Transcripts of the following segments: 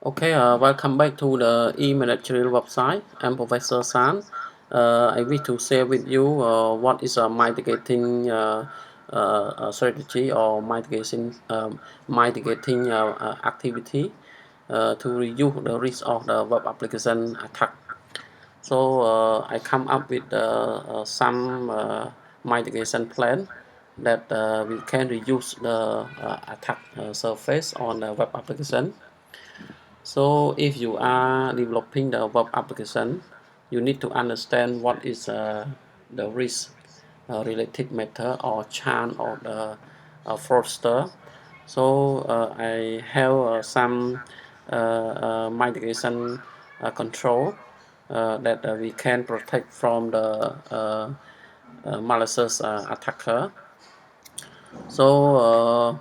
Okay, welcome back to the E-Managerial website. I'm Professor San. I wish to share with you what is a mitigating strategy or mitigating activity to reduce the risk of the web application attack. So I come up with some mitigation plan that we can reduce the attack surface on the web application. So if you are developing the web application, you need to understand what is the risk related matter or chance of the fraudster. So I have some mitigation control that we can protect from the malicious attacker. So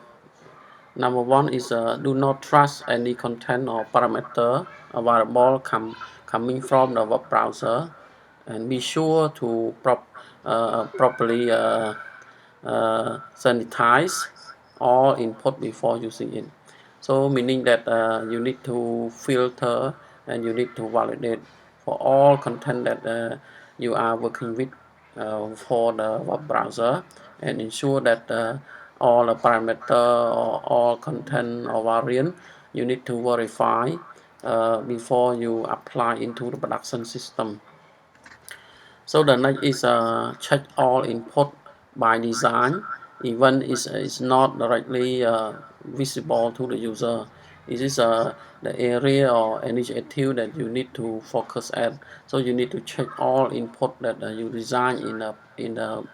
number one is do not trust any content or parameter available coming from the web browser, and be sure to properly sanitize all input before using it. So meaning that you need to filter and you need to validate for all content that you are working with for the web browser, and ensure that all the parameter or all content or variant you need to verify before you apply into the production system. So the next is check all input by design, even is not directly visible to the user. This is the area or initiative that you need to focus at. So you need to check all input that you design in the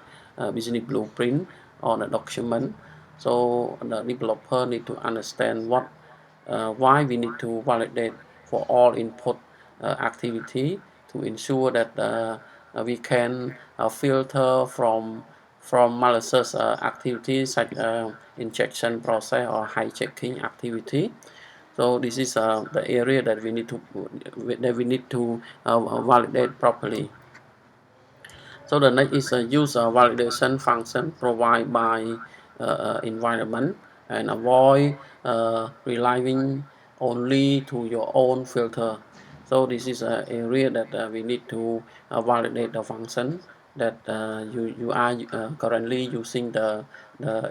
business blueprint or the document. So the developer need to understand why we need to validate for all input activity to ensure that we can filter from malicious activities such injection process or hijacking activity. So this is the area that we need to validate properly. So the next is use a validation function provided by environment, and avoid relying only to your own filter. So this is an area that we need to validate the function that you are currently using the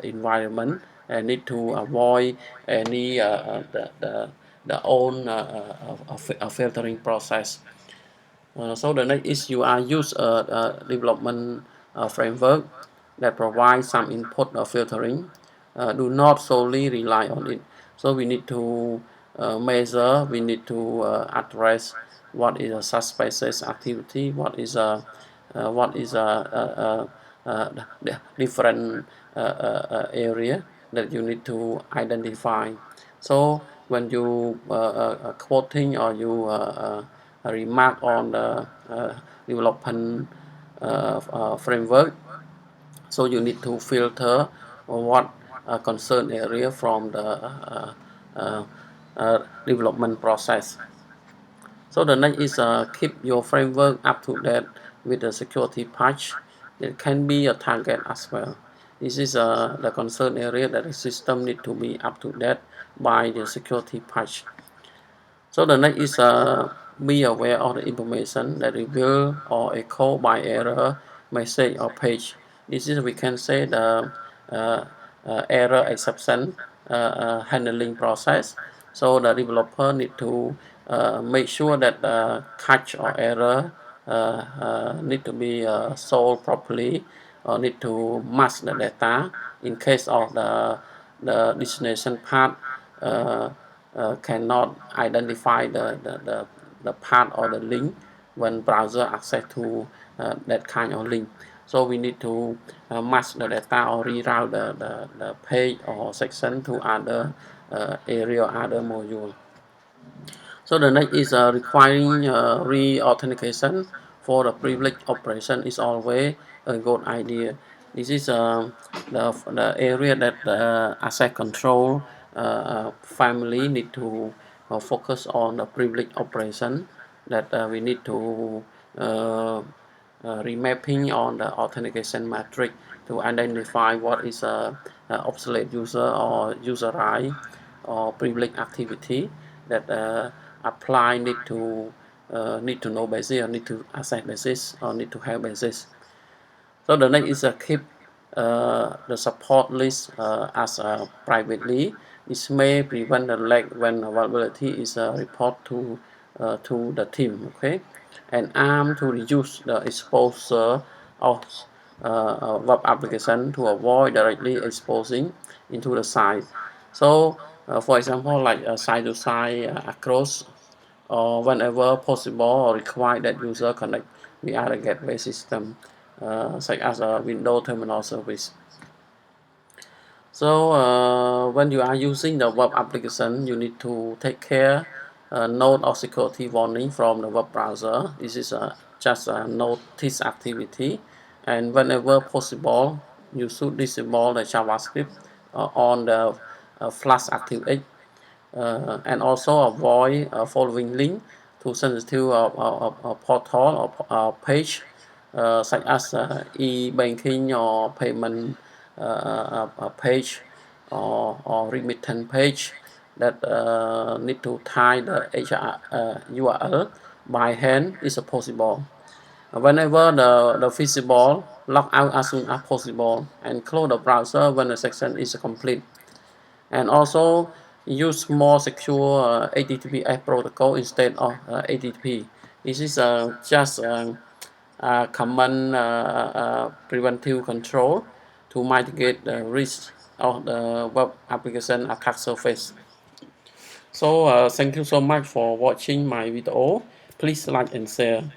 environment, and need to avoid any the own filtering process. So the next is you are use a development framework that provides some input filtering. Do not solely rely on it. So we need to measure, we need to address what is a suspicious activity, what is the different area that you need to identify. So when you quoting or you remark on the development framework, so you need to filter what concern area from the development process. So the next is keep your framework up to date with the security patch. It can be a target as well. This is the concern area that the system need to be up to date by the security patch. So the next is be aware of the information that reveal or echo by error message or page. This is we can say the error exception handling process. So the developer need to make sure that the catch or error need to be solved properly, or need to mask the data in case of the destination path cannot identify the path or the link when browser access to that kind of link. So we need to mask the data or reroute the page or section to other area or other module. So the next is requiring ReAuthentication for the privilege operation is always a good idea. This is the area that the asset control family need to focus on the privilege operation, that we need to remapping on the authentication metric to identify what is a obsolete user or user right or privilege activity that apply need to know basis, or need to access basis, or need to have basis. So the next is keep the support list as privately. This may prevent the lag when vulnerability is reported to the team. Okay, and ARM to reduce the exposure of web application to avoid directly exposing into the site. So, for example, like side-to-side across, or whenever possible or required that user connect via the gateway system, such as a Windows terminal service. So when you are using the web application, you need to take care note of security warning from the web browser. This is just a notice activity, and whenever possible, you should disable the JavaScript on the Flash ActiveX, and also avoid following link to sensitive portal or page such as e-banking or payment page, or remittance page that need to tie the URL by hand is possible. Whenever the feasible, log out as soon as possible and close the browser when the section is complete. And also use more secure HTTPS protocol instead of HTTP. This is just a common preventive control to mitigate the risk of the web application attack surface. So thank you so much for watching my video. Please like and share.